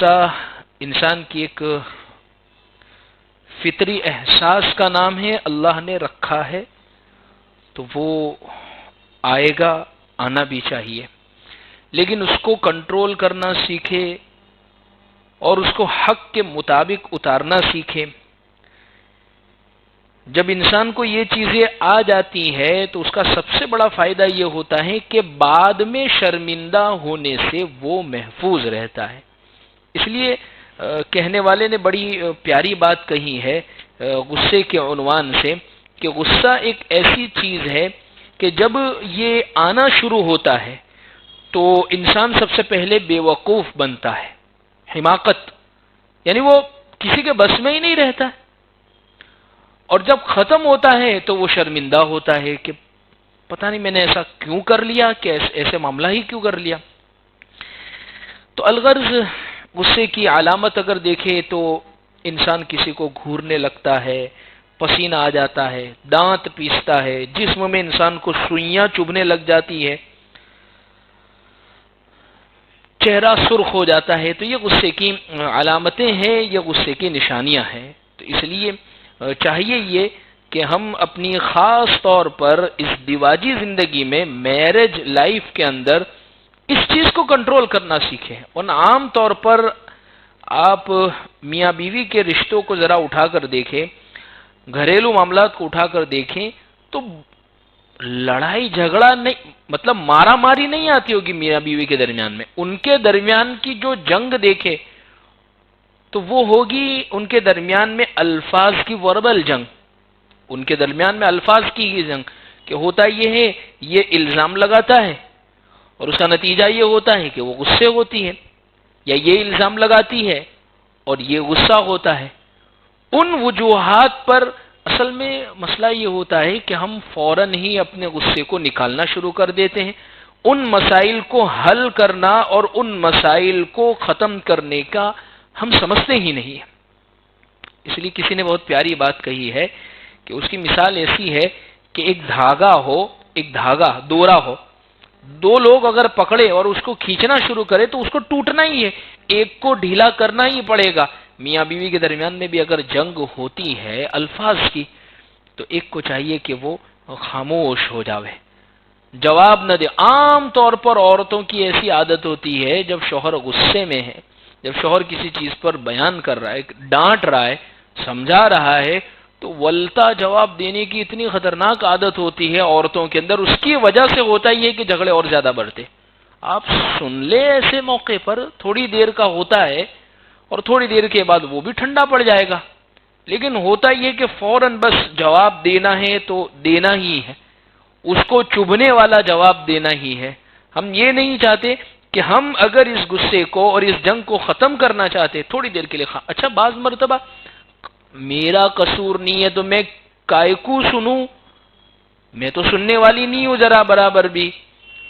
غصہ انسان کی ایک فطری احساس کا نام ہے، اللہ نے رکھا ہے تو وہ آئے گا، آنا بھی چاہیے، لیکن اس کو کنٹرول کرنا سیکھے اور اس کو حق کے مطابق اتارنا سیکھے۔ جب انسان کو یہ چیزیں آ جاتی ہے تو اس کا سب سے بڑا فائدہ یہ ہوتا ہے کہ بعد میں شرمندہ ہونے سے وہ محفوظ رہتا ہے۔ اس لیے کہنے والے نے بڑی پیاری بات کہی ہے غصے کے عنوان سے، کہ غصہ ایک ایسی چیز ہے کہ جب یہ آنا شروع ہوتا ہے تو انسان سب سے پہلے بے وقوف بنتا ہے، حماقت، یعنی وہ کسی کے بس میں ہی نہیں رہتا ہے، اور جب ختم ہوتا ہے تو وہ شرمندہ ہوتا ہے کہ پتہ نہیں میں نے ایسا کیوں کر لیا، کہ ایسے معاملہ ہی کیوں کر لیا۔ تو الغرض غصے کی علامت اگر دیکھے تو انسان کسی کو گھورنے لگتا ہے، پسینہ آ جاتا ہے، دانت پیستا ہے، جسم میں انسان کو سوئیاں چبھنے لگ جاتی ہے، چہرہ سرخ ہو جاتا ہے، تو یہ غصے کی علامتیں ہیں، یہ غصے کی نشانیاں ہیں۔ تو اس لیے چاہیے یہ کہ ہم اپنی خاص طور پر اس دیواجی زندگی میں، میرج لائف کے اندر اس چیز کو کنٹرول کرنا سیکھیں۔ اور عام طور پر آپ میاں بیوی کے رشتوں کو ذرا اٹھا کر دیکھیں، گھریلو معاملات کو اٹھا کر دیکھیں تو لڑائی جھگڑا نہیں، مطلب مارا ماری نہیں آتی ہوگی میاں بیوی کے درمیان میں، ان کے درمیان کی جو جنگ دیکھے تو وہ ہوگی ان کے درمیان میں الفاظ کی وربل جنگ، ان کے درمیان میں الفاظ کی ہی جنگ، کہ ہوتا یہ ہے یہ الزام لگاتا ہے اور اس کا نتیجہ یہ ہوتا ہے کہ وہ غصے ہوتی ہے، یا یہ الزام لگاتی ہے اور یہ غصہ ہوتا ہے۔ ان وجوہات پر اصل میں مسئلہ یہ ہوتا ہے کہ ہم فوراً ہی اپنے غصے کو نکالنا شروع کر دیتے ہیں، ان مسائل کو حل کرنا اور ان مسائل کو ختم کرنے کا ہم سمجھتے ہی نہیں ہیں۔ اس لیے کسی نے بہت پیاری بات کہی ہے کہ اس کی مثال ایسی ہے کہ ایک دھاگا ہو، ایک دھاگا دورا ہو، دو لوگ اگر پکڑے اور اس کو کھینچنا شروع کرے تو اس کو ٹوٹنا ہی ہے، ایک کو ڈھیلا کرنا ہی پڑے گا۔ میاں بیوی کے درمیان میں بھی اگر جنگ ہوتی ہے الفاظ کی تو ایک کو چاہیے کہ وہ خاموش ہو جاوے، جواب نہ دے۔ عام طور پر عورتوں کی ایسی عادت ہوتی ہے، جب شوہر غصے میں ہے، جب شوہر کسی چیز پر بیان کر رہا ہے، ڈانٹ رہا ہے، سمجھا رہا ہے، تو ولتا جواب دینے کی اتنی خطرناک عادت ہوتی ہے عورتوں کے اندر، اس کی وجہ سے ہوتا ہی ہے کہ جھگڑے اور زیادہ بڑھتے۔ آپ سن لے ایسے موقع پر، تھوڑی دیر کا ہوتا ہے اور تھوڑی دیر کے بعد وہ بھی ٹھنڈا پڑ جائے گا، لیکن ہوتا یہ کہ فوراً بس جواب دینا ہے تو دینا ہی ہے، اس کو چبھنے والا جواب دینا ہی ہے۔ ہم یہ نہیں چاہتے کہ ہم اگر اس غصے کو اور اس جنگ کو ختم کرنا چاہتے تھوڑی دیر کے لیے اچھا بعض مرتبہ میرا قصور نہیں ہے تو میں کائے کو سنوں، میں تو سننے والی نہیں ہوں ذرا برابر بھی،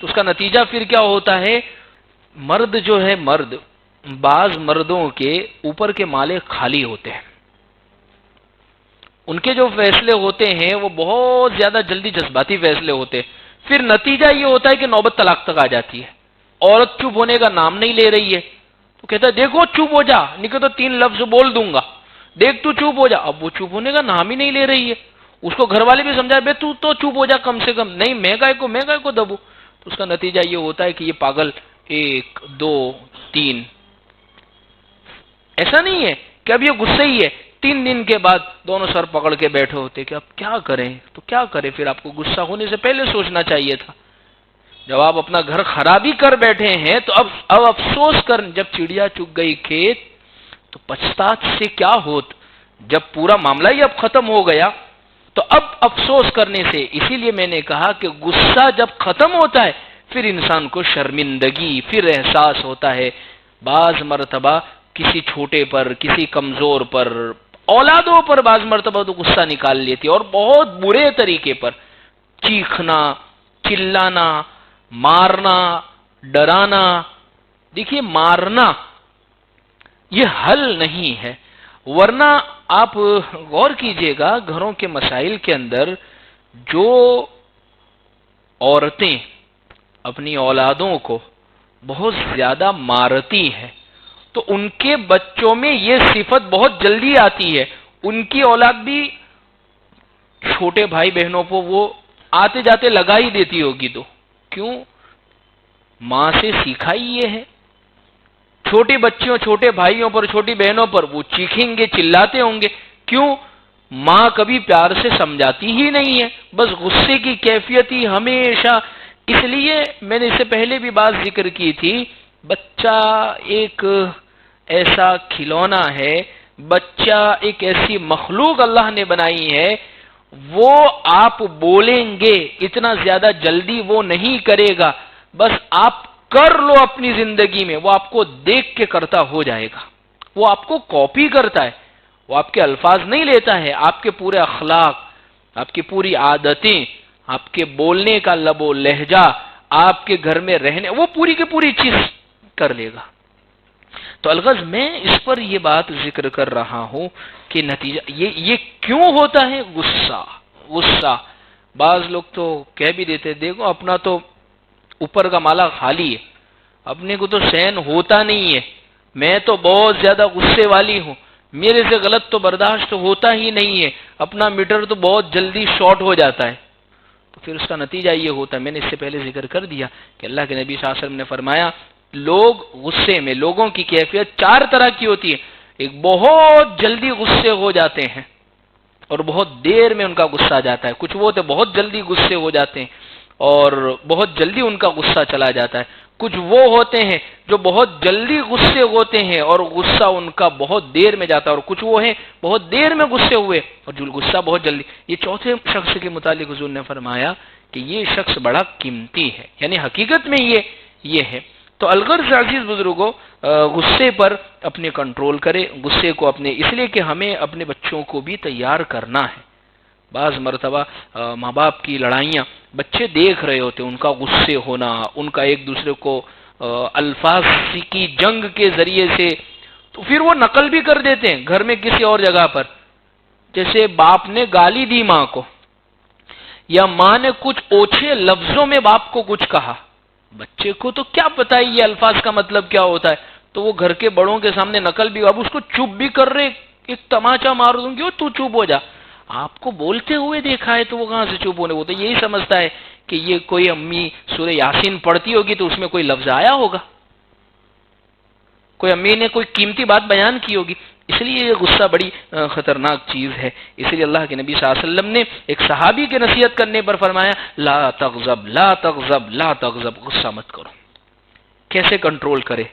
تو اس کا نتیجہ پھر کیا ہوتا ہے؟ مرد جو ہے، مرد، بعض مردوں کے اوپر کے مالے خالی ہوتے ہیں، ان کے جو فیصلے ہوتے ہیں وہ بہت زیادہ جلدی جذباتی فیصلے ہوتے ہیں، پھر نتیجہ یہ ہوتا ہے کہ نوبت طلاق تک آ جاتی ہے، عورت چپ ہونے کا نام نہیں لے رہی ہے، تو کہتا ہے دیکھو چپ ہو جا، نہیں کہ تو 3 لفظ بول دوں گا، دیکھ تو چپ ہو جا۔ اب وہ چپ ہونے کا نام ہی نہیں لے رہی ہے، اس کو گھر والے بھی سمجھائے بے تو چپ ہو جا کم سے کم، نہیں میں کائے کو دبو، تو اس کا نتیجہ یہ ہوتا ہے کہ یہ پاگل 1 2 3، ایسا نہیں ہے کہ اب یہ غصے ہی ہے، 3 دن کے بعد دونوں سر پکڑ کے بیٹھے ہوتے کہ اب کیا کریں، تو کیا کریں؟ پھر آپ کو غصہ ہونے سے پہلے سوچنا چاہیے تھا، جب آپ اپنا گھر خرابی کر بیٹھے ہیں تو اب افسوس کر، جب چڑیا چگ گئی کھیت تو پچھتاچ سے کیا ہوت، جب پورا معاملہ ہی اب ختم ہو گیا تو اب افسوس کرنے سے۔ اسی لیے میں نے کہا کہ غصہ جب ختم ہوتا ہے پھر انسان کو شرمندگی، پھر احساس ہوتا ہے۔ بعض مرتبہ کسی چھوٹے پر، کسی کمزور پر، اولادوں پر بعض مرتبہ تو غصہ نکال لیتی اور بہت برے طریقے پر، چیخنا، چلانا، مارنا، ڈرانا۔ دیکھیے مارنا یہ حل نہیں ہے، ورنہ آپ غور کیجئے گا گھروں کے مسائل کے اندر جو عورتیں اپنی اولادوں کو بہت زیادہ مارتی ہیں تو ان کے بچوں میں یہ صفت بہت جلدی آتی ہے. ان کی اولاد بھی چھوٹے بھائی بہنوں کو وہ آتے جاتے لگا ہی دیتی ہوگی. تو کیوں؟ ماں سے سیکھا ہی یہ ہے. چھوٹے بچیوں، چھوٹے بھائیوں پر، چھوٹی بہنوں پر وہ چیخیں گے، چلاتے ہوں گے. کیوں؟ ماں کبھی پیار سے سمجھاتی ہی نہیں ہے، بس غصے کی کیفیت ہی ہمیشہ. اس لیے میں نے اس سے پہلے بھی بات ذکر کی تھی، بچہ ایک ایسا کھلونا ہے، بچہ ایک ایسی مخلوق اللہ نے بنائی ہے، وہ آپ بولیں گے اتنا زیادہ جلدی وہ نہیں کرے گا، بس آپ کر لو اپنی زندگی میں، وہ آپ کو دیکھ کے کرتا ہو جائے گا. وہ آپ کو کاپی کرتا ہے، وہ آپ کے الفاظ نہیں لیتا ہے، آپ کے پورے اخلاق، آپ کی پوری عادتیں، آپ کے بولنے کا لب و لہجہ، آپ کے گھر میں رہنے، وہ پوری کی پوری چیز کر لے گا. تو الغرض میں اس پر یہ بات ذکر کر رہا ہوں کہ نتیجہ یہ کیوں ہوتا ہے؟ غصہ. بعض لوگ تو کہہ بھی دیتے دیکھو اپنا تو اوپر کا مالا خالی ہے، اپنے کو تو سہن ہوتا نہیں ہے، میں تو بہت زیادہ غصے والی ہوں، میرے سے غلط تو برداشت ہوتا ہی نہیں ہے، اپنا میٹر تو بہت جلدی شارٹ ہو جاتا ہے. تو پھر اس کا نتیجہ یہ ہوتا ہے، میں نے اس سے پہلے ذکر کر دیا کہ اللہ کے نبی صلی اللہ علیہ وسلم نے فرمایا لوگ غصے میں، لوگوں کی کیفیت 4 طرح کی ہوتی ہے. ایک بہت جلدی غصے ہو جاتے ہیں اور بہت دیر میں ان کا غصہ آ جاتا ہے. کچھ وہ ہوتے بہت جلدی غصے ہو جاتے ہیں اور بہت جلدی ان کا غصہ چلا جاتا ہے. کچھ وہ ہوتے ہیں جو بہت جلدی غصے ہوتے ہیں اور غصہ ان کا بہت دیر میں جاتا ہے، اور کچھ وہ ہیں بہت دیر میں غصے ہوئے اور جو غصہ بہت جلدی. یہ چوتھے شخص کے متعلق حضور نے فرمایا کہ یہ شخص بڑا قیمتی ہے، یعنی حقیقت میں یہ ہے. تو الغرض عزیز بزرگوں، غصے پر اپنے کنٹرول کرے، غصے کو اپنے، اس لیے کہ ہمیں اپنے بچوں کو بھی تیار کرنا ہے. بعض مرتبہ ماں باپ کی لڑائیاں بچے دیکھ رہے ہوتے، ان کا غصے ہونا، ان کا ایک دوسرے کو الفاظ کی جنگ کے ذریعے سے، تو پھر وہ نقل بھی کر دیتے ہیں گھر میں کسی اور جگہ پر. جیسے باپ نے گالی دی ماں کو، یا ماں نے کچھ اوچھے لفظوں میں باپ کو کچھ کہا، بچے کو تو کیا پتہ ہے یہ الفاظ کا مطلب کیا ہوتا ہے، تو وہ گھر کے بڑوں کے سامنے نقل بھی، اب اس کو چپ بھی کر رہے، ایک تماچا مار دوں گی تو چپ ہو جا. آپ کو بولتے ہوئے دیکھا ہے تو وہ کہاں سے چپ ہونے، وہ تو یہی سمجھتا ہے کہ یہ کوئی امی سورہ یاسین پڑھتی ہوگی تو اس میں کوئی لفظ آیا ہوگا، کوئی امی نے کوئی قیمتی بات بیان کی ہوگی. اس لیے یہ غصہ بڑی خطرناک چیز ہے. اس لیے اللہ کے نبی صلی اللہ علیہ وسلم نے ایک صحابی کے نصیحت کرنے پر فرمایا لا تغضب لا تغضب لا تغضب، غصہ مت کرو. کیسے کنٹرول کرے؟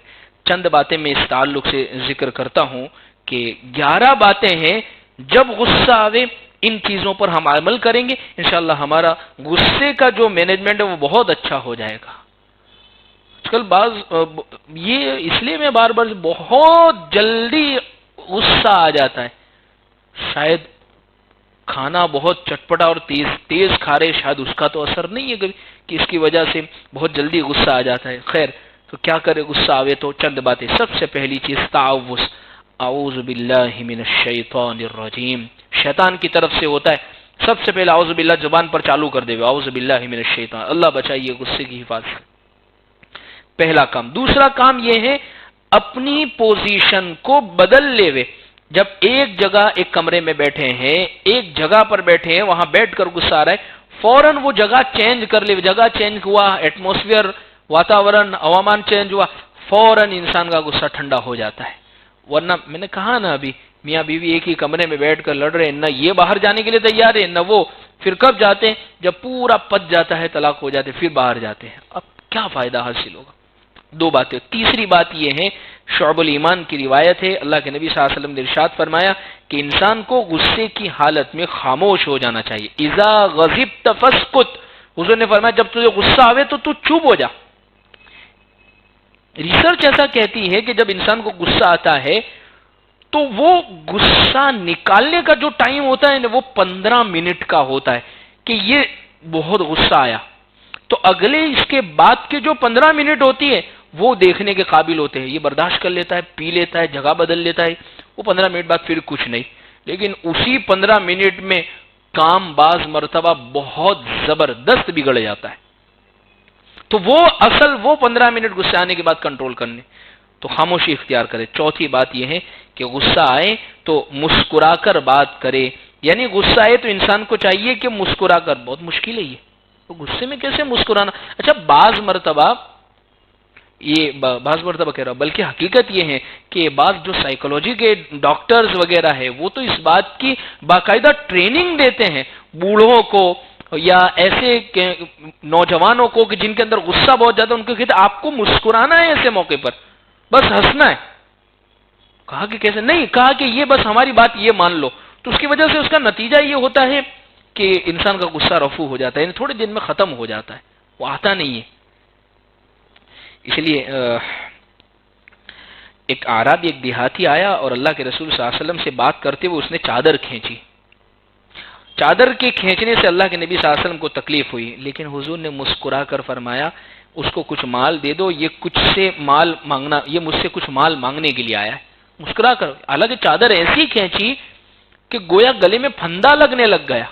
چند باتیں میں اس تعلق سے ذکر کرتا ہوں کہ 11 باتیں ہیں، جب غصہ آوے ان چیزوں پر ہم عمل کریں گے انشاءاللہ ہمارا غصے کا جو مینجمنٹ ہے وہ بہت اچھا ہو جائے گا. آج کل یہ اس لیے میں بار بار بہت جلدی غصہ آ جاتا ہے، شاید کھانا بہت چٹپٹا اور تیز کھا رہے، شاید اس کا تو اثر نہیں ہے کبھی کہ اس کی وجہ سے بہت جلدی غصہ آ جاتا ہے. خیر، تو کیا کرے غصہ آوے؟ تو چند باتیں. سب سے پہلی چیز تعوذ، اعوذ باللہ من الشیطان الرجیم، شیطان کی طرف سے ہوتا ہے. سب سے پہلے اعوذ باللہ زبان پر چالو کر دے، اعوذ باللہ من الشیطان، اللہ بچائیے غصے کی حفاظت، پہلا کام. دوسرا کام یہ ہے اپنی پوزیشن کو بدل لے وے. جب ایک جگہ ایک کمرے میں بیٹھے ہیں، ایک جگہ پر بیٹھے ہیں، وہاں بیٹھ کر غصہ آ رہا ہے، فوراً وہ جگہ چینج کر لے. جگہ چینج ہوا، ایٹماسفیئر، واتاورن، ہوامان چینج ہوا، فوراً انسان کا غصہ ٹھنڈا ہو جاتا ہے. ورنہ میں نے کہا نا ابھی میاں بیوی ایک ہی کمرے میں بیٹھ کر لڑ رہے ہیں، نہ یہ باہر جانے کے لیے تیار ہے نہ وہ، پھر کب جاتے ہیں؟ جب پورا پچ جاتا ہے، طلاق ہو جاتے، پھر باہر جاتے ہیں. اب کیا فائدہ حاصل ہوگا؟ 2 باتیں. تیسری بات یہ ہے، شعب الایمان کی روایت ہے، اللہ کے نبی صلی اللہ علیہ وسلم نے ارشاد فرمایا کہ انسان کو غصے کی حالت میں خاموش ہو جانا چاہیے. اذا غضبت فاسکت، حضور نے فرمایا جب تجھے غصہ آوے تو تو چپ ہو جا. ریسرچ ایسا کہتی ہے کہ جب انسان کو غصہ آتا ہے تو وہ غصہ نکالنے کا جو ٹائم ہوتا ہے وہ 15 منٹ کا ہوتا ہے کہ یہ بہت غصہ آیا، تو اگلے اس کے بعد کے جو 15 منٹ ہوتی ہے وہ دیکھنے کے قابل ہوتے ہیں. یہ برداشت کر لیتا ہے، پی لیتا ہے، جگہ بدل لیتا ہے، وہ 15 منٹ بعد پھر کچھ نہیں. لیکن اسی 15 منٹ میں کام بعض مرتبہ بہت زبردست بگڑ جاتا ہے. تو وہ 15 منٹ غصے آنے کے بعد کنٹرول کرنے. تو خاموشی اختیار کرے۔ چوتھی بات یہ ہے کہ غصہ آئے تو مسکرا کر بات کرے، یعنی غصہ آئے تو انسان کو چاہیے کہ مسکرا کر، بہت مشکل ہے یہ تو غصے میں کیسے مسکرانا۔ اچھا بعض مرتبہ کہہ رہا ہوں، بلکہ حقیقت یہ ہے کہ بعض جو سائیکولوجی کے ڈاکٹرز وغیرہ ہیں وہ تو اس بات کی باقاعدہ ٹریننگ دیتے ہیں بوڑھوں کو یا ایسے نوجوانوں کو کہ جن کے اندر غصہ بہت زیادہ، ان کو کہتے ہیں آپ کو مسکرانا ہے ایسے موقع پر، بس ہنسنا ہے۔ کہا کہ کیسے؟ نہیں، کہا کہ یہ بس ہماری بات یہ مان لو، تو اس کی وجہ سے اس کا نتیجہ یہ ہوتا ہے کہ انسان کا غصہ رفع ہو جاتا ہے، یعنی تھوڑے دن میں ختم ہو جاتا ہے، وہ آتا نہیں ہے۔ اس لیے ایک اعرابی، ایک دیہاتی آیا اور اللہ کے رسول صلی اللہ علیہ وسلم سے بات کرتے ہوئے اس نے چادر کھینچی۔ چادر کے کھینچنے سے اللہ کے نبی صلی اللہ علیہ وسلم کو تکلیف ہوئی، لیکن حضور نے مسکرا کر فرمایا اس کو کچھ مال دے دو، یہ مجھ سے کچھ مال مانگنے کے لیے آیا ہے۔ مسکرا کر، حالانکہ چادر ایسی کھینچی کہ گویا گلے میں پھندا لگنے لگ گیا،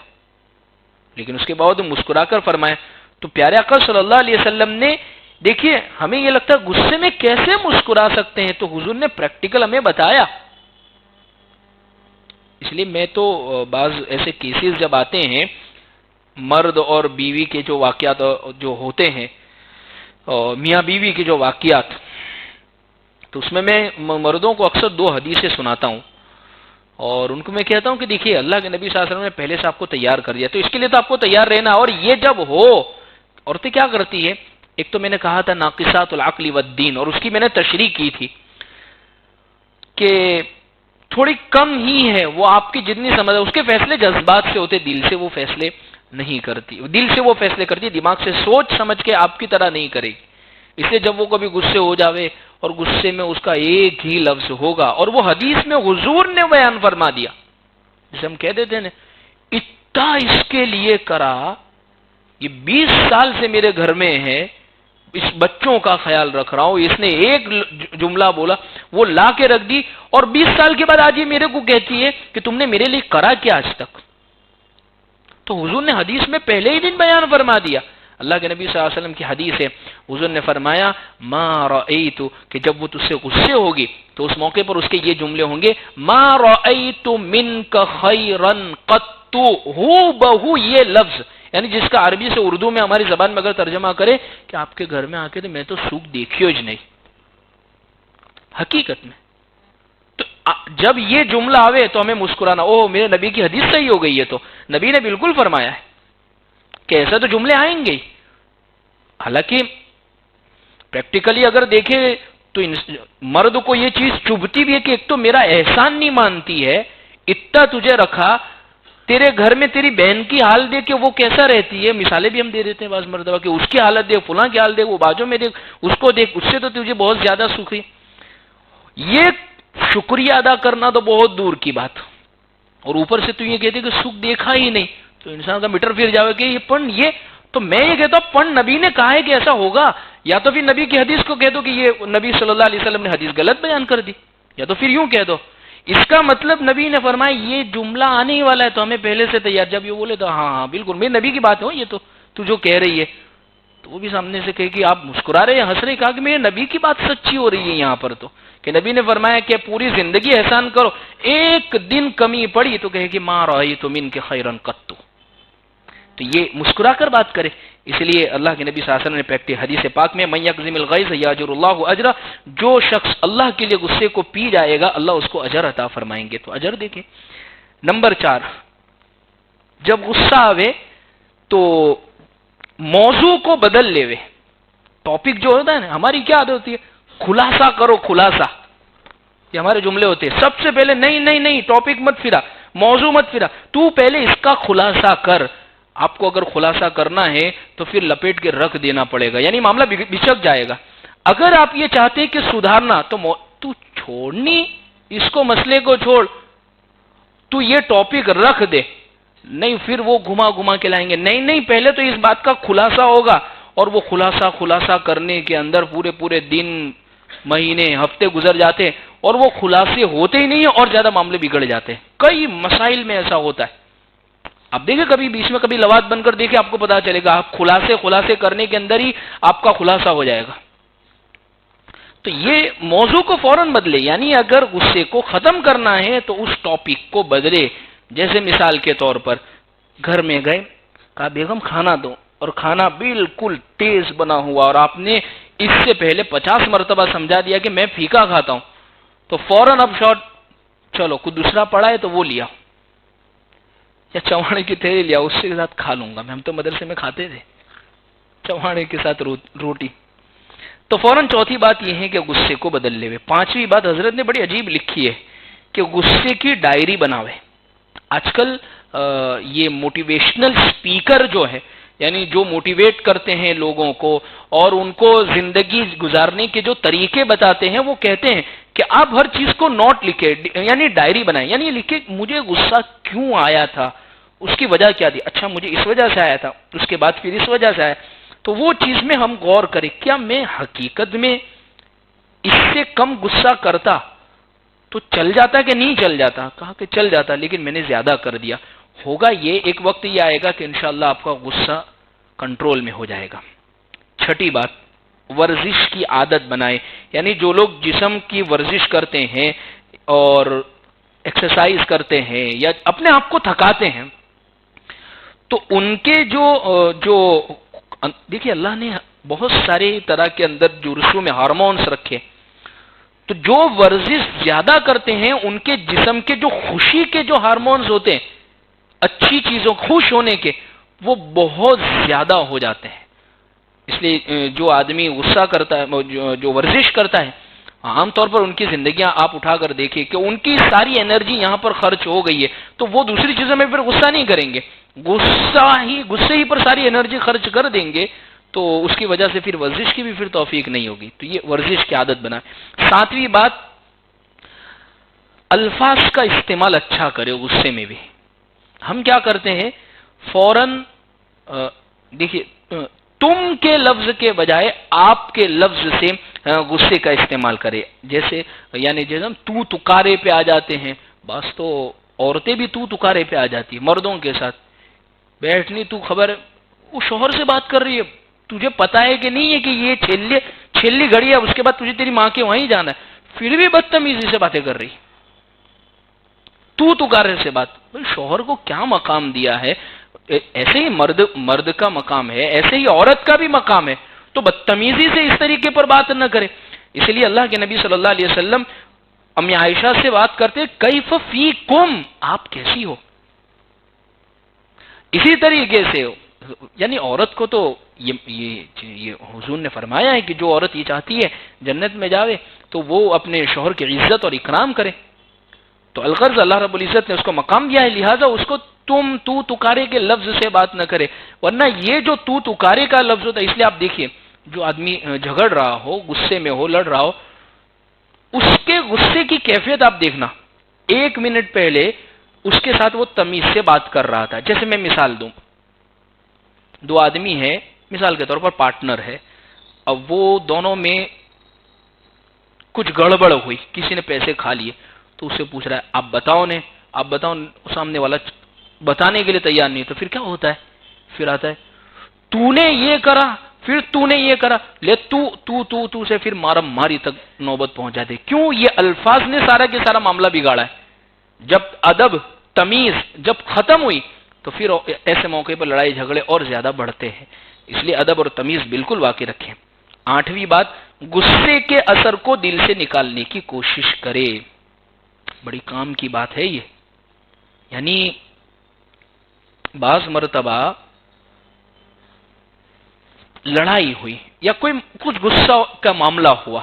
لیکن اس کے باوجود مسکرا کر فرمایا۔ تو پیارے آقا صلی اللہ علیہ وسلم نے، دیکھیے ہمیں یہ لگتا ہے غصے میں کیسے مسکرا سکتے ہیں، تو حضور نے پریکٹیکل ہمیں بتایا۔ اس لیے میں تو بعض ایسے کیسز جب آتے ہیں مرد اور بیوی کے جو واقعات جو ہوتے ہیں، میاں بیوی کے جو واقعات، تو اس میں مردوں کو اکثر 2 حدیثیں سناتا ہوں اور ان کو میں کہتا ہوں کہ دیکھیے اللہ کے نبی صلی اللہ علیہ وسلم نے پہلے سے آپ کو تیار کر دیا، تو اس کے لیے تو آپ کو تیار رہنا۔ اور یہ جب ہو، عورتیں کیا کرتی ہے، ایک تو میں نے کہا تھا ناقصات العقل والدین، اور اس کی میں نے تشریح کی تھی کہ تھوڑی کم ہی ہے وہ، آپ کی جتنی سمجھ، اس کے فیصلے جذبات سے ہوتے، دل سے وہ فیصلے نہیں کرتی، دل سے وہ فیصلے کرتی، دماغ سے سوچ سمجھ کے آپ کی طرح نہیں کرے گی۔ اس لیے جب وہ کبھی غصے ہو جاوے اور غصے میں اس کا ایک ہی لفظ ہوگا، اور وہ حدیث میں حضور نے بیان فرما دیا، جسے ہم کہہ دیتے ہیں اتنا اس کے لیے کرا، یہ 20 سال سے میرے گھر میں ہے، اس بچوں کا خیال رکھ رہا ہوں، اس نے ایک جملہ بولا وہ لا کے رکھ دی، اور 20 سال کے بعد آج یہ میرے کو کہتی ہے کہ تم نے میرے لیے کرا کیا آج تک۔ تو حضور نے حدیث میں پہلے ہی دن بیان فرما دیا۔ اللہ کے نبی صلی اللہ علیہ وسلم کی حدیث ہے، حضور نے فرمایا ما رأیت، کہ جب وہ تجھ سے غصے ہوگی تو اس موقع پر اس کے یہ جملے ہوں گے، ما رأیت منک خیرا قط، ہو بہو یہ لفظ، یعنی جس کا عربی سے اردو میں ہماری زبان میں اگر ترجمہ کرے کہ آپ کے گھر میں آ کے تو میں تو سکھ دیکھیو ہی نہیں، حقیقت میں تو جب یہ جملہ آوے تو ہمیں مسکرانا، اوہ میرے نبی کی حدیث صحیح ہو گئی ہے، تو نبی نے بالکل فرمایا ہے کہ ایسا تو جملے آئیں گے۔ حالانکہ پریکٹیکلی اگر دیکھیں تو مرد کو یہ چیز چبھتی بھی ہے کہ ایک تو میرا احسان نہیں مانتی ہے، اتنا تجھے رکھا، تیرے گھر میں تیری بہن کی حال دیکھ کہ وہ کیسا رہتی ہے، مثالیں بھی ہم دے دیتے ہیں بعض مرتبہ کہ اس کی حالت دیکھ، فلاں کی حال دیکھ، وہ بازو میں دیکھ، اس کو دیکھ، اس سے تو تجھے بہت زیادہ سکھی۔ یہ شکریہ ادا کرنا تو بہت دور کی بات، اور اوپر سے تو یہ کہتے کہ سکھ دیکھا ہی نہیں، تو انسان کا میٹر پھر جاوے کہ یہ تو میں یہ کہتا ہوں نبی نے کہا ہے کہ ایسا ہوگا، یا تو پھر نبی کی حدیث کو کہہ دو کہ یہ نبی صلی اللہ علیہ وسلم نے حدیث غلط بیان کر دی، یا تو پھر یوں کہہ دو اس کا مطلب نبی نے فرمایا یہ جملہ آنے ہی والا ہے تو ہمیں پہلے سے تیار، جب یہ بولے تو ہاں بالکل میرے نبی کی بات ہو، یہ تو جو کہہ رہی ہے، تو وہ بھی سامنے سے کہے کہ آپ مسکرا رہے ہیں، ہنس رہے، کہا کہ میرے نبی کی بات سچی ہو رہی ہے یہاں پر، تو کہ نبی نے فرمایا کہ پوری زندگی احسان کرو، ایک دن کمی پڑی تو کہے کہ ما رأیت منک خیرا قط، تو یہ مسکرا کر بات کرے۔ اس لیے اللہ کے نبی صلی اللہ علیہ وسلم نے پریکٹس حدیث پاک میں من یکظم الغیظ یاجر اللہ اجرہ، جو شخص اللہ کے لیے غصے کو پی جائے گا اللہ اس کو اجر عطا فرمائیں گے۔ تو اجر دیکھیں۔ نمبر 4، جب غصہ آوے تو موضوع کو بدل لیوے، ٹاپک جو ہوتا ہے نا، ہماری کیا عادت ہوتی ہے، خلاصہ کرو خلاصہ، یہ ہمارے جملے ہوتے ہیں، سب سے پہلے نہیں ٹاپک مت پھرا، موضوع مت پھرا، تو پہلے اس کا خلاصہ کر۔ آپ کو اگر خلاصہ کرنا ہے تو پھر لپیٹ کے رکھ دینا پڑے گا، یعنی معاملہ بچک جائے گا۔ اگر آپ یہ چاہتے ہیں کہ سدھارنا تو چھوڑنی اس کو، مسئلے کو چھوڑ، تو یہ ٹاپک رکھ دے، نہیں پھر وہ گھما کے لائیں گے، نہیں پہلے تو اس بات کا خلاصہ ہوگا، اور وہ خلاصہ کرنے کے اندر پورے دن، مہینے، ہفتے گزر جاتے ہیں اور وہ خلاصے ہوتے ہی نہیں ہیں اور زیادہ معاملے بگڑ جاتے ہیں۔ کئی مسائل میں ایسا ہوتا ہے، آپ دیکھیں کبھی بیچ میں کبھی لوات بن کر دیکھیں، آپ کو پتا چلے گا، آپ خلاصے کرنے کے اندر ہی آپ کا خلاصہ ہو جائے گا۔ تو یہ موضوع کو فوراً بدلے، یعنی اگر غصے کو ختم کرنا ہے تو اس ٹاپک کو بدلے. جیسے مثال کے طور پر گھر میں گئے، کہا بیگم کھانا دو، اور کھانا بالکل تیز بنا ہوا، اور آپ نے اس سے پہلے 50 مرتبہ سمجھا دیا کہ میں پھیکا کھاتا ہوں، تو فوراً اب شارٹ، چلو کوئی دوسرا پڑا ہے تو وہ لیا، یا چواڑے کی تھیلی لیا، اس کے ساتھ کھا لوں گا میں، ہم تو مدرسے میں کھاتے تھے چواڑے کے ساتھ روٹی. تو فوراً چوتھی بات یہ ہے کہ غصے کو بدل لے. پانچویں بات حضرت نے بڑی عجیب لکھی ہے کہ غصے کی ڈائری بناوے. آج کل یہ موٹیویشنل سپیکر جو ہے، یعنی جو موٹیویٹ کرتے ہیں لوگوں کو اور ان کو زندگی گزارنے کے جو طریقے بتاتے ہیں، وہ کہتے ہیں کہ آپ ہر چیز کو نوٹ لکھیں، یعنی ڈائری بنائیں، یعنی لکھیں مجھے غصہ کیوں آیا تھا، اس کی وجہ کیا تھی، اچھا مجھے اس وجہ سے آیا تھا، اس کے بعد پھر اس وجہ سے آیا. تو وہ چیز میں ہم غور کریں، کیا میں حقیقت میں اس سے کم غصہ کرتا تو چل جاتا کہ نہیں چل جاتا؟ کہا کہ چل جاتا، لیکن میں نے زیادہ کر دیا. ہوگا یہ ایک وقت یہ آئے گا کہ انشاءاللہ آپ کا غصہ کنٹرول میں ہو جائے گا. چھٹی بات، ورزش کی عادت بنائیں. یعنی جو لوگ جسم کی ورزش کرتے ہیں اور ایکسرسائز کرتے ہیں یا اپنے آپ کو تھکاتے ہیں، تو ان کے جو دیکھیے اللہ نے بہت سارے طرح کے اندر جرسوں میں ہارمونز رکھے، تو جو ورزش زیادہ کرتے ہیں ان کے جسم کے جو خوشی کے جو ہارمونز ہوتے ہیں، اچھی چیزوں خوش ہونے کے، وہ بہت زیادہ ہو جاتے ہیں. اس لیے جو آدمی غصہ کرتا ہے، جو ورزش کرتا ہے، عام طور پر ان کی زندگیاں آپ اٹھا کر دیکھیں کہ ان کی ساری انرجی یہاں پر خرچ ہو گئی ہے، تو وہ دوسری چیزوں میں پھر غصہ نہیں کریں گے، غصے ہی پر ساری انرجی خرچ کر دیں گے، تو اس کی وجہ سے پھر ورزش کی بھی پھر توفیق نہیں ہوگی. تو یہ ورزش کی عادت بنائیں. ساتویں بات، الفاظ کا استعمال اچھا کرے غصے میں بھی. ہم کیا کرتے ہیں، فوراً دیکھیے تم کے لفظ کے بجائے آپ کے لفظ سے غصے کا استعمال کرے. جیسے یعنی جیسے ہم تو تکارے پہ آ جاتے ہیں، بس تو عورتیں بھی تو تکارے پہ آ جاتی ہیں مردوں کے ساتھ. بیٹھنی تو خبر، وہ شوہر سے بات کر رہی ہے، تجھے پتا ہے کہ نہیں ہے کہ یہ چھیلی گھڑی ہے، اس کے بعد تجھے تیری ماں کے وہیں جانا ہے، پھر بھی بدتمیزی سے باتیں کر رہی. تو تکارے سے بات، شوہر کو کیا مقام دیا ہے؟ ایسے ہی مرد کا مقام ہے، ایسے ہی عورت کا بھی مقام ہے، تو بدتمیزی سے اس طریقے پر بات نہ کرے. اس لیے اللہ کے نبی صلی اللہ علیہ وسلم امی عائشہ سے بات کرتے، کیف فیکم، آپ کیسی ہو؟ اسی طریقے سے یعنی عورت کو تو یہ حضور نے فرمایا ہے کہ جو عورت یہ چاہتی ہے جنت میں جاوے تو وہ اپنے شوہر کی عزت اور اکرام کرے. تو الغرض اللہ رب العزت نے اس کو مقام دیا ہے، لہذا اس کو تم تو تکارے کے لفظ سے بات نہ کرے. ورنہ یہ جو تو تکارے کا لفظ ہوتا ہے، اس لیے آپ دیکھیے جو آدمی جھگڑ رہا ہو، غصے میں ہو، لڑ رہا ہو، اس کے غصے کی کیفیت آپ دیکھنا. 1 منٹ پہلے اس کے ساتھ وہ تمیز سے بات کر رہا تھا. جیسے میں مثال دوں، 2 آدمی ہیں مثال کے طور پر پارٹنر ہے، اب وہ دونوں میں کچھ گڑبڑ ہوئی، کسی نے پیسے کھا لیے، تو اسے پوچھ رہا ہے آپ بتاؤ نے، آپ بتاؤ. سامنے والا بتانے کے لیے تیار نہیں، تو پھر کیا ہوتا ہے؟ پھر آتا ہے تو نے یہ کرا، پھر تو نے یہ کرا، لے تو سے پھر مارم ماری تک نوبت پہنچ جاتے. کیوں؟ یہ الفاظ نے سارا کے سارا معاملہ بگاڑا ہے. جب ادب تمیز جب ختم ہوئی تو پھر ایسے موقع پر لڑائی جھگڑے اور زیادہ بڑھتے ہیں. اس لیے ادب اور تمیز بالکل واقع رکھیں. 8ویں بات، غصے کے اثر کو دل سے نکالنے کی کوشش کرے. بڑی کام کی بات ہے یہ. یعنی بعض مرتبہ لڑائی ہوئی یا کچھ غصہ کا معاملہ ہوا،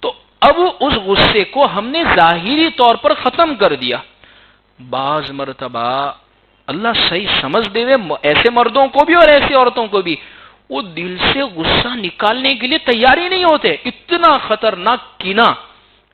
تو اب اس غصے کو ہم نے ظاہری طور پر ختم کر دیا. بعض مرتبہ اللہ صحیح سمجھ دے ایسے مردوں کو بھی اور ایسی عورتوں کو بھی، وہ دل سے غصہ نکالنے کے لیے تیار ہی نہیں ہوتے. اتنا خطرناک کینہ،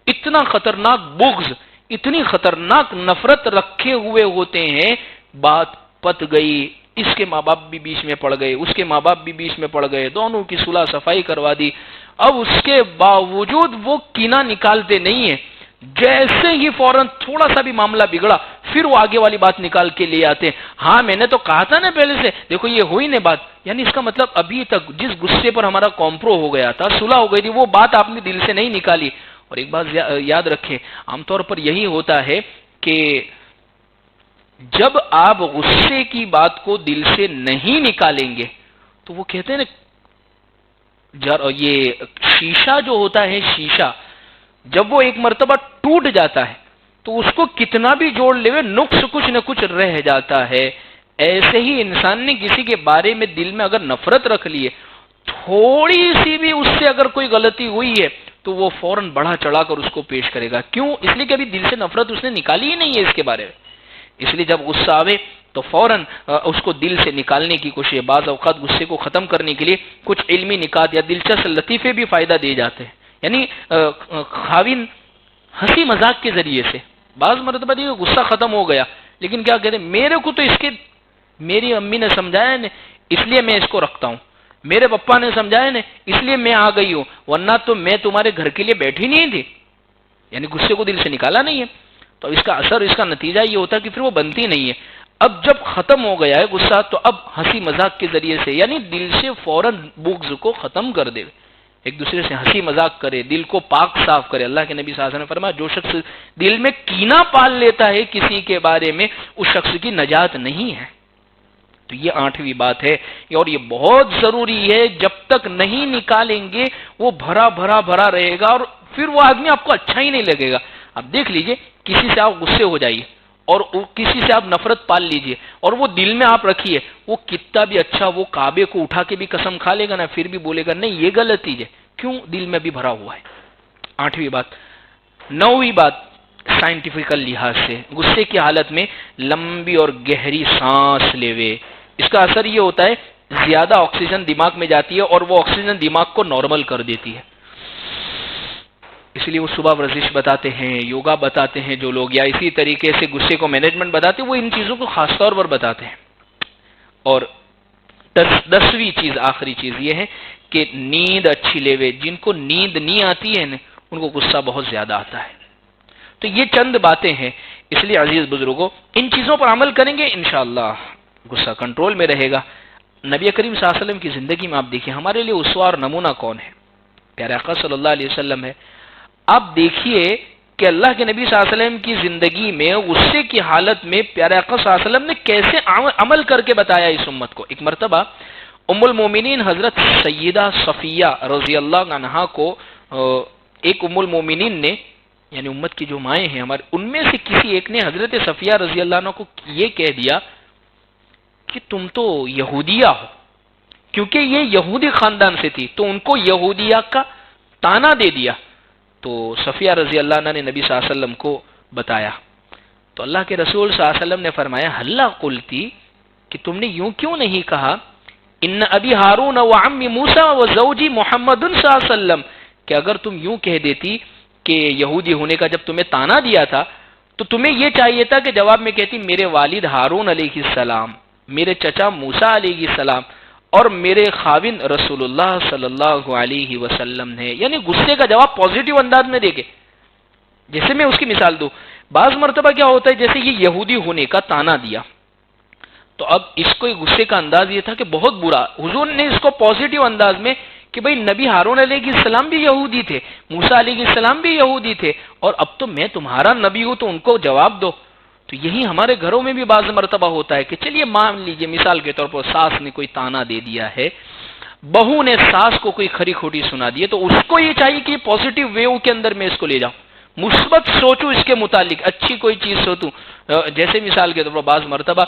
اتنا خطرناک بغض، اتنی خطرناک نفرت رکھے ہوئے ہوتے ہیں. بات پت گئی، اس کے ماں باپ بھی بیچ میں پڑ گئے، اس کے ماں باپ بھی بیچ میں پڑ گئے، دونوں کی صلح صفائی کروا دی. اب اس کے باوجود وہ کینہ نکالتے نہیں ہیں. جیسے ہی فوراً تھوڑا سا بھی معاملہ بگڑا پھر وہ آگے والی بات نکال کے لے آتے ہیں. ہاں میں نے تو کہا تھا نا پہلے سے, دیکھو یہ ہوئی نہیں بات. یعنی اس کا مطلب ابھی تک جس غصے پر ہمارا کمپرو ہو گیا تھا, صلح ہو گئی تھی, وہ بات آپ نے دل سے نہیں نکالی. اور ایک بات یاد رکھیں, عام طور پر یہی ہوتا ہے کہ جب آپ غصے کی بات کو دل سے نہیں نکالیں گے تو وہ کہتے ہیں نا, یہ شیشہ جو ہوتا ہے, شیشہ جب وہ ایک مرتبہ ٹوٹ جاتا ہے تو اس کو کتنا بھی جوڑ لے نقص کچھ نہ کچھ رہ جاتا ہے. ایسے ہی انسان نے کسی کے بارے میں دل میں اگر نفرت رکھ لی ہے, تھوڑی سی بھی اس سے اگر کوئی غلطی ہوئی ہے تو وہ فوراً بڑھا چڑھا کر اس کو پیش کرے گا. کیوں؟ اس لیے کہ ابھی دل سے نفرت اس نے نکالی ہی نہیں ہے اس کے بارے میں. اس لیے جب غصہ آوے تو فوراً اس کو دل سے نکالنے کی کوشش. بعض اوقات غصے کو ختم کرنے کے لیے کچھ علمی نکات یا دلچسپ لطیفے بھی فائدہ دے جاتے ہیں. یعنی خاوین ہنسی مذاق کے ذریعے سے بعض مرتبہ دیکھو غصہ ختم ہو گیا, لیکن کیا کہتے ہیں, میرے کو تو اس کے میری امی نے سمجھایا ہے اس لیے میں اس کو رکھتا ہوں, میرے پپا نے سمجھایا ہے اس لیے میں آ گئی ہوں, ورنہ تو میں تمہارے گھر کے لیے بیٹھی نہیں تھی. یعنی غصے کو دل سے نکالا نہیں ہے. تو اس کا اثر, اس کا نتیجہ یہ ہوتا ہے کہ پھر وہ بنتی نہیں ہے. اب جب ختم ہو گیا ہے غصہ تو اب ہنسی مذاق کے ذریعے سے, یعنی دل سے فوراً بغض کو ختم کر دے, ایک دوسرے سے ہنسی مذاق کرے, دل کو پاک صاف کرے. اللہ کے نبی صلی اللہ علیہ وسلم نے فرمایا جو شخص دل میں کینہ پال لیتا ہے کسی کے بارے میں, اس شخص کی نجات نہیں ہے. تو یہ 8ویں بات ہے, اور یہ بہت ضروری ہے. جب تک نہیں نکالیں گے وہ بھرا بھرا بھرا رہے گا, اور پھر وہ آدمی آپ کو اچھا ہی نہیں لگے گا. اب دیکھ لیجئے, کسی سے آپ غصے ہو جائیے اور کسی سے آپ نفرت پال لیجئے اور وہ دل میں آپ رکھیے, وہ کتنا بھی اچھا وہ کعبے کو اٹھا کے بھی قسم کھا لے گا نا, پھر بھی بولے گا نہیں یہ غلطی ہے. کیوں؟ دل میں بھی بھرا ہوا ہے. 8ویں بات. 9ویں بات, سائنٹیفیکل لحاظ سے غصے کی حالت میں لمبی اور گہری سانس لیوے. اس کا اثر یہ ہوتا ہے زیادہ آکسیجن دماغ میں جاتی ہے اور وہ آکسیجن دماغ کو نارمل کر دیتی ہے. اس لیے وہ صبح ورزش بتاتے ہیں, یوگا بتاتے ہیں جو لوگ, یا اسی طریقے سے غصے کو مینجمنٹ بتاتے ہیں, وہ ان چیزوں کو خاص طور پر بتاتے ہیں. اور 10ویں چیز, آخری چیز یہ ہے کہ نیند اچھی لیوے. جن کو نیند نہیں آتی ہے نا ان کو غصہ بہت زیادہ آتا ہے. تو یہ چند باتیں ہیں. اس لیے عزیز بزرگوں, ان چیزوں پر عمل کریں گے انشاءاللہ غصہ کنٹرول میں رہے گا. نبی کریم صلی اللہ علیہ وسلم کی زندگی میں آپ دیکھیں, ہمارے لیے اسوہ اور نمونہ کون ہے؟ پیارے آقا صلی اللہ علیہ وسلم ہے. آپ دیکھیے کہ اللہ کے نبی صلی اللہ علیہ وسلم کی زندگی میں غصے کی حالت میں پیارے آقا صلی اللہ علیہ وسلم نے کیسے عمل کر کے بتایا اس امت کو. ایک مرتبہ ام المومنین حضرت سیدہ صفیہ رضی اللہ عنہا کو ایک ام المومنین نے, یعنی امت کی جو مائیں ہیں ہمارے, ان میں سے کسی ایک نے حضرت صفیہ رضی اللہ عنہ کو یہ کہہ دیا کہ تم تو یہودیہ ہو. کیونکہ یہ یہودی خاندان سے تھی تو ان کو یہودیہ کا تانا دے دیا. تو صفیہ رضی اللہ عنہ نے نبی صلی اللہ علیہ وسلم کو بتایا تو اللہ کے رسول صلی اللہ علیہ وسلم نے فرمایا حلا قلتی, کہ تم نے یوں کیوں نہیں کہا ان ابی ہارون و عمی موسیٰ و زوجی محمد صلی اللہ علیہ وسلم, کہ اگر تم یوں کہہ دیتی کہ یہودی ہونے کا جب تمہیں تانا دیا تھا تو تمہیں یہ چاہیے تھا کہ جواب میں کہتی میرے والد ہارون علیہ السلام, میرے چچا موسیٰ علیہ السلام اور میرے خاوند رسول اللہ صلی اللہ علیہ وسلم ہے. یعنی غصے کا جواب پازیٹیو انداز میں دے کے. جیسے میں اس کی مثال دوں, بعض مرتبہ کیا ہوتا ہے جیسے یہ یہودی ہونے کا تانا دیا تو اب اس کو غصے کا انداز یہ تھا کہ بہت برا. حضور نے اس کو پازیٹیو انداز میں کہ بھئی نبی ہارون علیہ السلام بھی یہودی تھے, موسیٰ علیہ السلام بھی یہودی تھے, اور اب تو میں تمہارا نبی ہوں تو ان کو جواب دو. تو یہی ہمارے گھروں میں بھی بعض مرتبہ ہوتا ہے کہ چلیے مان لیجئے مثال کے طور پر ساس نے کوئی تانا دے دیا ہے, بہو نے ساس کو کوئی کھری کھوٹی سنا دی ہے, تو اس کو یہ چاہیے کہ پازیٹیو ویو کے اندر میں اس کو لے جاؤں, مثبت سوچوں اس کے متعلق, اچھی کوئی چیز سوچوں. جیسے مثال کے طور پر بعض مرتبہ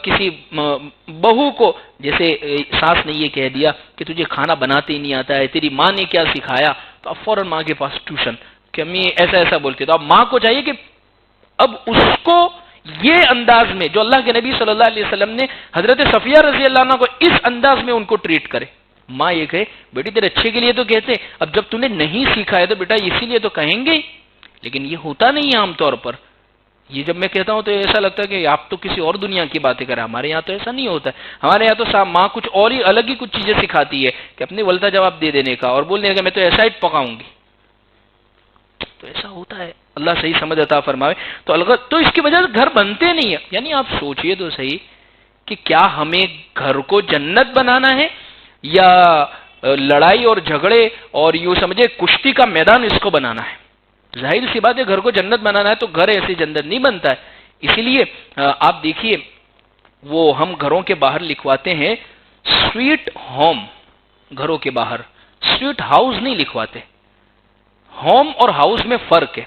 کسی بہو کو جیسے ساس نے یہ کہہ دیا کہ تجھے کھانا بناتے ہی نہیں آتا ہے, تیری ماں نے کیا سکھایا, تو اب فوراً ماں کے پاس ٹیوشن کہ امی ایسا ایسا بولتے. تو اب ماں کو چاہیے کہ اب اس کو یہ انداز میں جو اللہ کے نبی صلی اللہ علیہ وسلم نے حضرت صفیہ رضی اللہ عنہ کو اس انداز میں ان کو ٹریٹ کرے. ماں یہ کہے بیٹی تیرے اچھے کے لیے تو کہتے, اب جب تم نے نہیں سیکھا ہے تو بیٹا اسی لیے تو کہیں گے. لیکن یہ ہوتا نہیں ہے عام طور پر. یہ جب میں کہتا ہوں تو ایسا لگتا ہے کہ آپ تو کسی اور دنیا کی باتیں کریں, ہمارے یہاں تو ایسا نہیں ہوتا ہے. ہمارے یہاں تو ماں کچھ اور ہی الگ ہی کچھ چیزیں سکھاتی ہے کہ اپنے ولتا جواب دے دینے کا اور بولنے کا میں تو ایسا ہی پکاؤں گی. تو ایسا ہوتا ہے اللہ صحیح سمجھ عطا فرمائے. تو اس کی وجہ سے گھر بنتے نہیں ہیں. یعنی آپ سوچئے تو صحیح کہ کیا ہمیں گھر کو جنت بنانا ہے یا لڑائی اور جھگڑے اور یوں سمجھے کشتی کا میدان اس کو بنانا ہے؟ ظاہر سی بات ہے گھر کو جنت بنانا ہے تو گھر ایسے جنت نہیں بنتا ہے. اسی لیے آپ دیکھیے وہ ہم گھروں کے باہر لکھواتے ہیں سویٹ ہوم. گھروں کے باہر سویٹ ہاؤس نہیں لکھواتے. ہوم اور ہاؤس میں فرق ہے.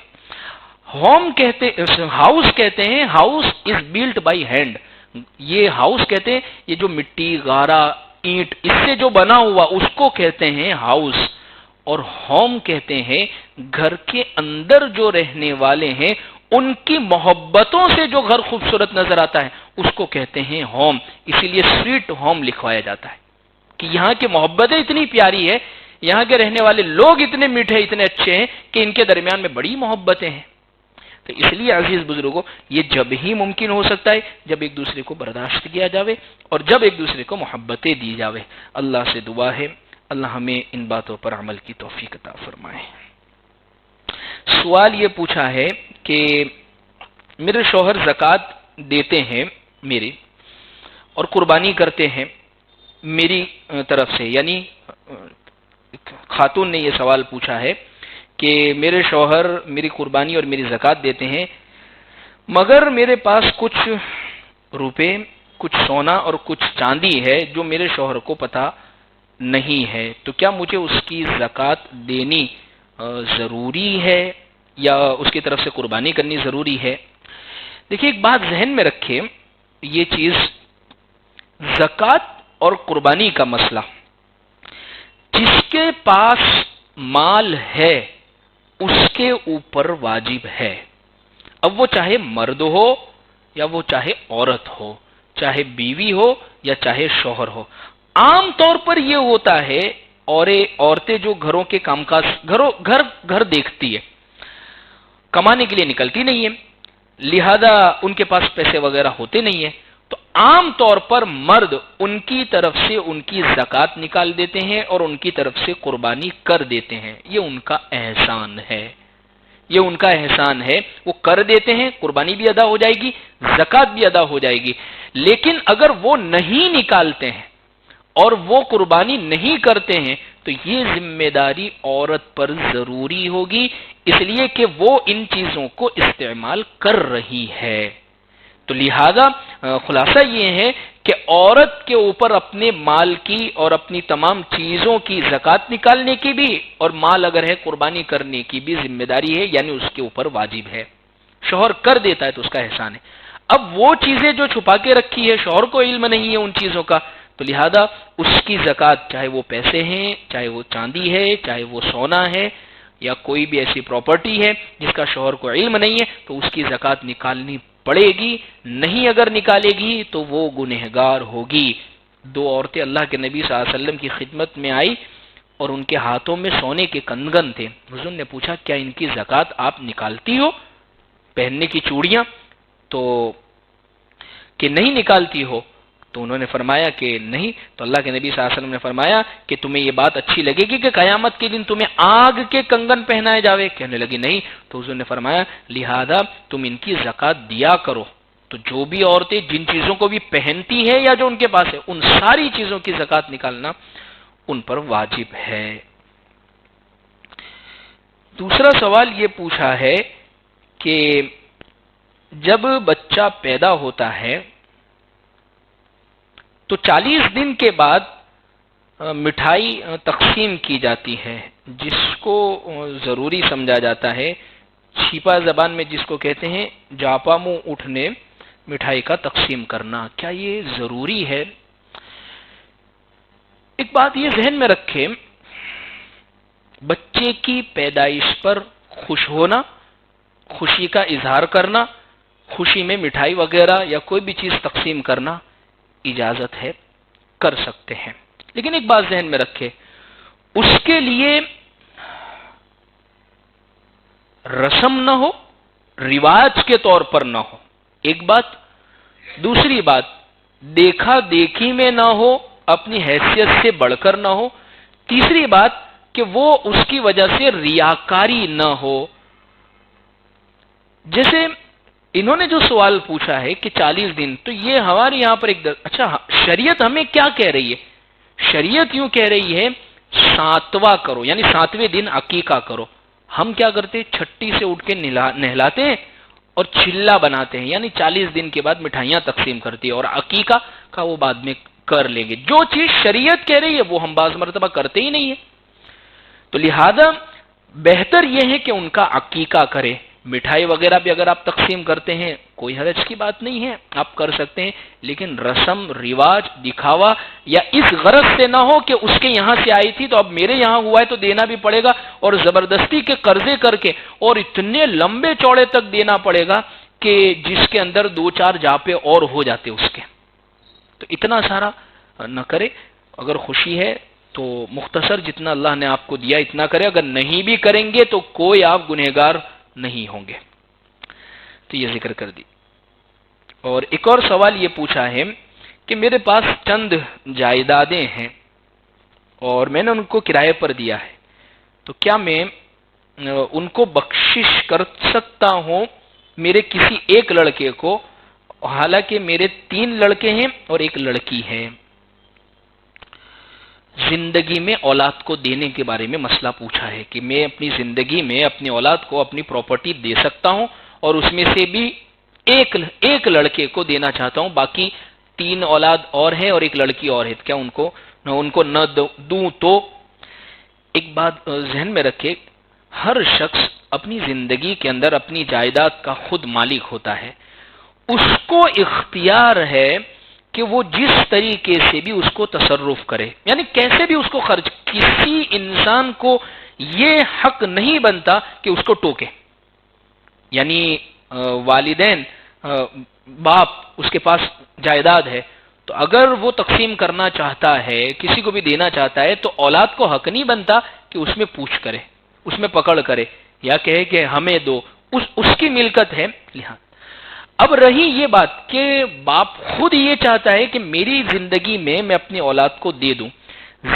ہاؤس کہتے ہیں house is built by hand. یہ ہاؤس کہتے ہیں یہ جو مٹی غارہ اینٹ اس سے جو بنا ہوا اس کو کہتے ہیں ہاؤس. اور ہوم کہتے ہیں گھر کے اندر جو رہنے والے ہیں ان کی محبتوں سے جو گھر خوبصورت نظر آتا ہے اس کو کہتے ہیں ہوم. اسی لیے سویٹ ہوم لکھوایا جاتا ہے کہ یہاں کی محبتیں اتنی پیاری ہے, یہاں کے رہنے والے لوگ اتنے میٹھے اتنے اچھے ہیں کہ ان کے درمیان میں بڑی محبتیں ہیں. تو اس لیے عزیز بزرگوں یہ جب ہی ممکن ہو سکتا ہے جب ایک دوسرے کو برداشت کیا جاوے اور جب ایک دوسرے کو محبتیں دی جاوے. اللہ سے دعا ہے اللہ ہمیں ان باتوں پر عمل کی توفیق عطا فرمائے. سوال یہ پوچھا ہے کہ میرے شوہر زکوٰۃ دیتے ہیں میری اور قربانی کرتے ہیں میری طرف سے. یعنی خاتون نے یہ سوال پوچھا ہے کہ میرے شوہر میری قربانی اور میری زکوٰۃ دیتے ہیں مگر میرے پاس کچھ روپے کچھ سونا اور کچھ چاندی ہے جو میرے شوہر کو پتہ نہیں ہے, تو کیا مجھے اس کی زکوٰۃ دینی ضروری ہے یا اس کی طرف سے قربانی کرنی ضروری ہے؟ دیکھیے ایک بات ذہن میں رکھیں, یہ چیز زکوٰۃ اور قربانی کا مسئلہ جس کے پاس مال ہے اس کے اوپر واجب ہے. اب وہ چاہے مرد ہو یا وہ چاہے عورت ہو, چاہے بیوی ہو یا چاہے شوہر ہو. عام طور پر یہ ہوتا ہے عورتیں جو گھروں کے کام کاج گھر دیکھتی ہے, کمانے کے لیے نکلتی نہیں ہے, لہذا ان کے پاس پیسے وغیرہ ہوتے نہیں ہیں, تو عام طور پر مرد ان کی طرف سے ان کی زکوٰۃ نکال دیتے ہیں اور ان کی طرف سے قربانی کر دیتے ہیں. یہ ان کا احسان ہے, یہ ان کا احسان ہے. وہ کر دیتے ہیں, قربانی بھی ادا ہو جائے گی, زکوٰۃ بھی ادا ہو جائے گی. لیکن اگر وہ نہیں نکالتے ہیں اور وہ قربانی نہیں کرتے ہیں تو یہ ذمہ داری عورت پر ضروری ہوگی, اس لیے کہ وہ ان چیزوں کو استعمال کر رہی ہے. تو لہذا خلاصہ یہ ہے کہ عورت کے اوپر اپنے مال کی اور اپنی تمام چیزوں کی زکوٰۃ نکالنے کی بھی اور مال اگر ہے قربانی کرنے کی بھی ذمہ داری ہے, یعنی اس کے اوپر واجب ہے. شوہر کر دیتا ہے تو اس کا احسان ہے. اب وہ چیزیں جو چھپا کے رکھی ہے شوہر کو علم نہیں ہے ان چیزوں کا, تو لہذا اس کی زکوٰۃ چاہے وہ پیسے ہیں چاہے وہ چاندی ہے چاہے وہ سونا ہے یا کوئی بھی ایسی پراپرٹی ہے جس کا شوہر کو علم نہیں ہے تو اس کی زکوٰۃ نکالنی پڑے گی. نہیں اگر نکالے گی تو وہ گنہگار ہوگی. دو عورتیں اللہ کے نبی صلی اللہ علیہ وسلم کی خدمت میں آئی اور ان کے ہاتھوں میں سونے کے کنگن تھے. حضور نے پوچھا کیا ان کی زکوٰۃ آپ نکالتی ہو, پہننے کی چوڑیاں, تو کہ نہیں نکالتی ہو؟ تو انہوں نے فرمایا کہ نہیں. تو اللہ کے نبی صلی اللہ علیہ وسلم نے فرمایا کہ تمہیں یہ بات اچھی لگے گی کہ قیامت کے دن تمہیں آگ کے کنگن پہنائے جاوے؟ کہنے لگی نہیں. تو حضور نے فرمایا لہذا تم ان کی زکوٰۃ دیا کرو. تو جو بھی عورتیں جن چیزوں کو بھی پہنتی ہے یا جو ان کے پاس ہے ان ساری چیزوں کی زکوٰۃ نکالنا ان پر واجب ہے. دوسرا سوال یہ پوچھا ہے کہ جب بچہ پیدا ہوتا ہے تو 40 دن کے بعد مٹھائی تقسیم کی جاتی ہے جس کو ضروری سمجھا جاتا ہے. چھپا زبان میں جس کو کہتے ہیں جاپا منہ اٹھنے مٹھائی کا تقسیم کرنا, کیا یہ ضروری ہے؟ ایک بات یہ ذہن میں رکھیں, بچے کی پیدائش پر خوش ہونا, خوشی کا اظہار کرنا, خوشی میں مٹھائی وغیرہ یا کوئی بھی چیز تقسیم کرنا اجازت ہے, کر سکتے ہیں. لیکن ایک بات ذہن میں رکھے, اس کے لیے رسم نہ ہو, رواج کے طور پر نہ ہو, ایک بات. دوسری بات دیکھا دیکھی میں نہ ہو, اپنی حیثیت سے بڑھ کر نہ ہو. تیسری بات کہ وہ اس کی وجہ سے ریاکاری نہ ہو. جیسے انہوں نے جو سوال پوچھا ہے کہ 40 دن، تو یہ ہمارے یہاں پر اچھا شریعت ہمیں کیا کہہ رہی ہے؟ شریعت یوں کہہ رہی ہے 7واں کرو، یعنی 7ویں دن عقیقہ کرو۔ ہم کیا کرتے ہیں؟ چھٹی سے اٹھ کے نہلاتے ہیں اور چلہ بناتے ہیں، یعنی 40 دن کے بعد مٹھائیاں تقسیم کرتی ہے، اور عقیقہ کا وہ بعد میں کر لیں گے۔ جو چیز شریعت کہہ رہی ہے وہ ہم بعض مرتبہ کرتے ہی نہیں ہے، تو لہذا بہتر یہ ہے کہ ان کا عقیقہ کرے۔ مٹھائی وغیرہ بھی اگر آپ تقسیم کرتے ہیں کوئی حرج کی بات نہیں ہے، آپ کر سکتے ہیں، لیکن رسم رواج دکھاوا یا اس غرض سے نہ ہو کہ اس کے یہاں سے آئی تھی تو اب میرے یہاں ہوا ہے تو دینا بھی پڑے گا، اور زبردستی کے قرضے کر کے اور اتنے لمبے چوڑے تک دینا پڑے گا کہ جس کے اندر 2-4 جاپے اور ہو جاتے اس کے۔ تو اتنا سارا نہ کرے، اگر خوشی ہے تو مختصر جتنا اللہ نے آپ کو دیا اتنا کرے، اگر نہیں بھی کریں گے تو کوئی آپ گنہگار نہیں ہوں گے۔ تو یہ ذکر کر دی۔ اور ایک اور سوال یہ پوچھا ہے کہ میرے پاس چند جائیدادیں ہیں اور میں نے ان کو کرائے پر دیا ہے، تو کیا میں ان کو بخشش کر سکتا ہوں میرے کسی ایک لڑکے کو، حالانکہ میرے 3 لڑکے ہیں اور ایک لڑکی ہے؟ زندگی میں اولاد کو دینے کے بارے میں مسئلہ پوچھا ہے کہ میں اپنی زندگی میں اپنی اولاد کو اپنی پراپرٹی دے سکتا ہوں اور اس میں سے بھی ایک لڑکے کو دینا چاہتا ہوں، باقی 3 اولاد اور ہیں اور ایک لڑکی اور ہے، کیا ان کو نہ دوں؟ تو ایک بات ذہن میں رکھے، ہر شخص اپنی زندگی کے اندر اپنی جائیداد کا خود مالک ہوتا ہے، اس کو اختیار ہے کہ وہ جس طریقے سے بھی اس کو تصرف کرے، یعنی کیسے بھی اس کو خرچ، کسی انسان کو یہ حق نہیں بنتا کہ اس کو ٹوکے، یعنی والدین باپ اس کے پاس جائیداد ہے تو اگر وہ تقسیم کرنا چاہتا ہے، کسی کو بھی دینا چاہتا ہے، تو اولاد کو حق نہیں بنتا کہ اس میں پوچھ کرے، اس میں پکڑ کرے یا کہے کہ ہمیں دو، اس کی ملکت ہے۔ لہٰذا اب رہی یہ بات کہ باپ خود یہ چاہتا ہے کہ میری زندگی میں اپنی اولاد کو دے دوں،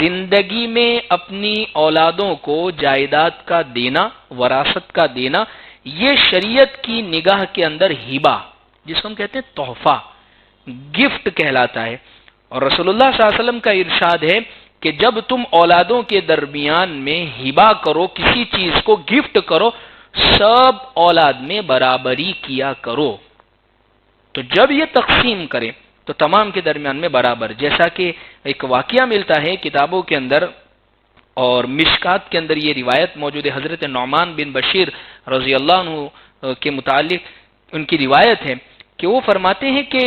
زندگی میں اپنی اولادوں کو جائیداد کا دینا، وراثت کا دینا، یہ شریعت کی نگاہ کے اندر ہبہ، جس کو ہم کہتے ہیں تحفہ، گفٹ کہلاتا ہے۔ اور رسول اللہ صلی اللہ علیہ وسلم کا ارشاد ہے کہ جب تم اولادوں کے درمیان میں ہبہ کرو، کسی چیز کو گفٹ کرو، سب اولاد میں برابری کیا کرو۔ تو جب یہ تقسیم کریں تو تمام کے درمیان میں برابر، جیسا کہ ایک واقعہ ملتا ہے کتابوں کے اندر اور مشکات کے اندر یہ روایت موجود ہے، حضرت نعمان بن بشیر رضی اللہ عنہ کے متعلق ان کی روایت ہے کہ وہ فرماتے ہیں کہ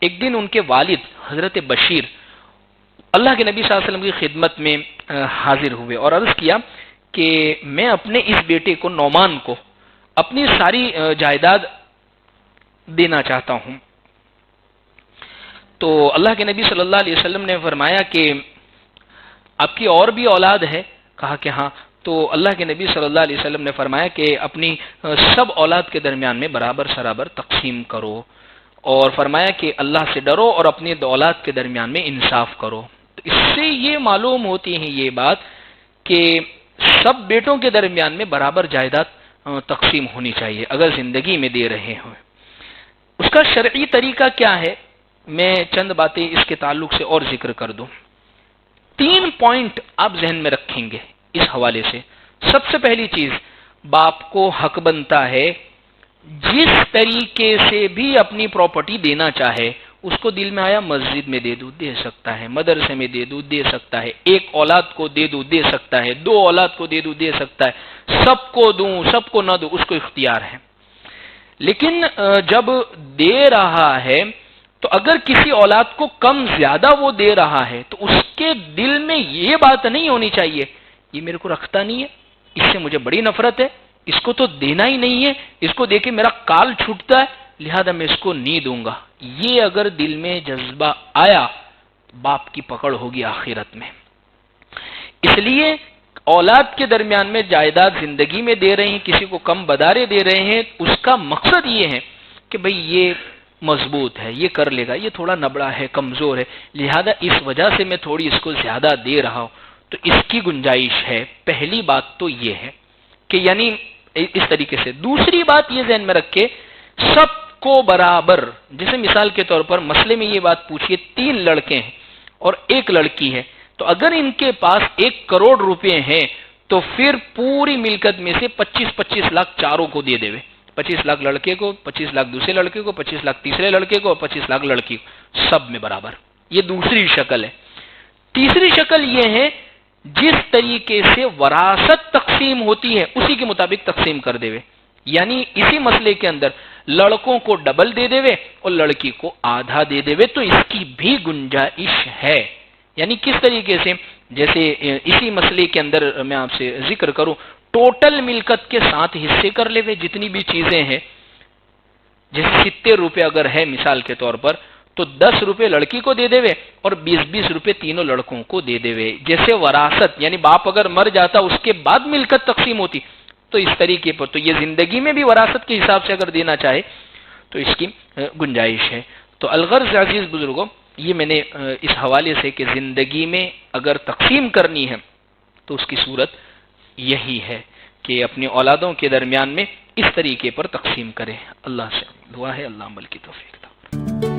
ایک دن ان کے والد حضرت بشیر اللہ کے نبی صلی اللہ علیہ وسلم کی خدمت میں حاضر ہوئے اور عرض کیا کہ میں اپنے اس بیٹے کو نعمان کو اپنی ساری جائیداد دینا چاہتا ہوں۔ تو اللہ کے نبی صلی اللہ علیہ وسلم نے فرمایا کہ آپ کی اور بھی اولاد ہے؟ کہا کہ ہاں۔ تو اللہ کے نبی صلی اللہ علیہ وسلم نے فرمایا کہ اپنی سب اولاد کے درمیان میں برابر سرابر تقسیم کرو، اور فرمایا کہ اللہ سے ڈرو اور اپنی اولاد کے درمیان میں انصاف کرو۔ تو اس سے یہ معلوم ہوتی ہے یہ بات کہ سب بیٹوں کے درمیان میں برابر جائیداد تقسیم ہونی چاہیے اگر زندگی میں دے رہے ہوں۔ اس کا شرعی طریقہ کیا ہے؟ میں چند باتیں اس کے تعلق سے اور ذکر کر دوں۔ 3 پوائنٹ آپ ذہن میں رکھیں گے اس حوالے سے۔ سب سے پہلی چیز، باپ کو حق بنتا ہے جس طریقے سے بھی اپنی پراپرٹی دینا چاہے، اس کو دل میں آیا مسجد میں دے دوں دے سکتا ہے، مدرسے میں دے دوں دے سکتا ہے، ایک اولاد کو دے دوں دے سکتا ہے، 2 اولاد کو دے دوں دے سکتا ہے، سب کو دوں سب کو نہ دوں اس کو اختیار ہے۔ لیکن جب دے رہا ہے تو اگر کسی اولاد کو کم زیادہ وہ دے رہا ہے تو اس کے دل میں یہ بات نہیں ہونی چاہیے یہ میرے کو رکھتا نہیں ہے، اس سے مجھے بڑی نفرت ہے، اس کو تو دینا ہی نہیں ہے، اس کو دے کے میرا کال چھوٹتا ہے، لہذا میں اس کو نہیں دوں گا۔ یہ اگر دل میں جذبہ آیا باپ کی پکڑ ہوگی آخرت میں۔ اس لیے اولاد کے درمیان میں جائیداد زندگی میں دے رہے ہیں، کسی کو کم بدارے دے رہے ہیں، اس کا مقصد یہ ہے کہ بھئی یہ مضبوط ہے، یہ کر لے گا، یہ تھوڑا نبڑا ہے کمزور ہے، لہذا اس وجہ سے میں تھوڑی اس کو زیادہ دے رہا ہوں، تو اس کی گنجائش ہے۔ پہلی بات تو یہ ہے کہ یعنی اس طریقے سے. دوسری بات یہ ذہن میں رکھے سب کو برابر، جیسے مثال کے طور پر مسئلے میں یہ بات پوچھیے 3 لڑکے ہیں اور 1 لڑکی ہے، تو اگر ان کے پاس 1 کروڑ روپے ہیں تو پھر پوری ملکت میں سے 25-25 لاکھ چاروں کو دے دے. 25 لاکھ لڑکے کو، 25 لاکھ دوسرے لڑکے کو، 25 لاکھ تیسرے لڑکے کو اور 25 لاکھ لڑکی کو، سب میں برابر. یہ دوسری شکل ہے. تیسری شکل یہ ہے جس طریقے سے وراثت تقسیم ہوتی ہے اسی کے مطابق تقسیم کر دے. یعنی اسی مسئلے کے اندر لڑکوں کو ڈبل دے دے اور لڑکی کو آدھا دے دے تو اس کی بھی گنجائش ہے. یعنی کس طریقے سے، جیسے اسی مسئلے کے اندر میں آپ سے ذکر کروں، ٹوٹل ملکت کے 7 حصے کر لے جتنی بھی چیزیں ہیں. جیسے 70 روپے اگر ہے مثال کے طور پر، تو 10 روپے لڑکی کو دے دے اور 20-20 روپے تینوں لڑکوں کو دے دے. جیسے وراثت، یعنی باپ اگر مر جاتا اس کے بعد ملکت تقسیم ہوتی تو اس طریقے پر. تو یہ زندگی میں بھی وراثت کے حساب سے اگر دینا چاہے تو اس کی گنجائش ہے. تو الغرض عزیز بزرگوں، یہ میں نے اس حوالے سے کہ زندگی میں اگر تقسیم کرنی ہے تو اس کی صورت یہی ہے کہ اپنی اولادوں کے درمیان میں اس طریقے پر تقسیم کرے. اللہ سے دعا ہے اللہ عمل کی توفیق عطا فرمائے.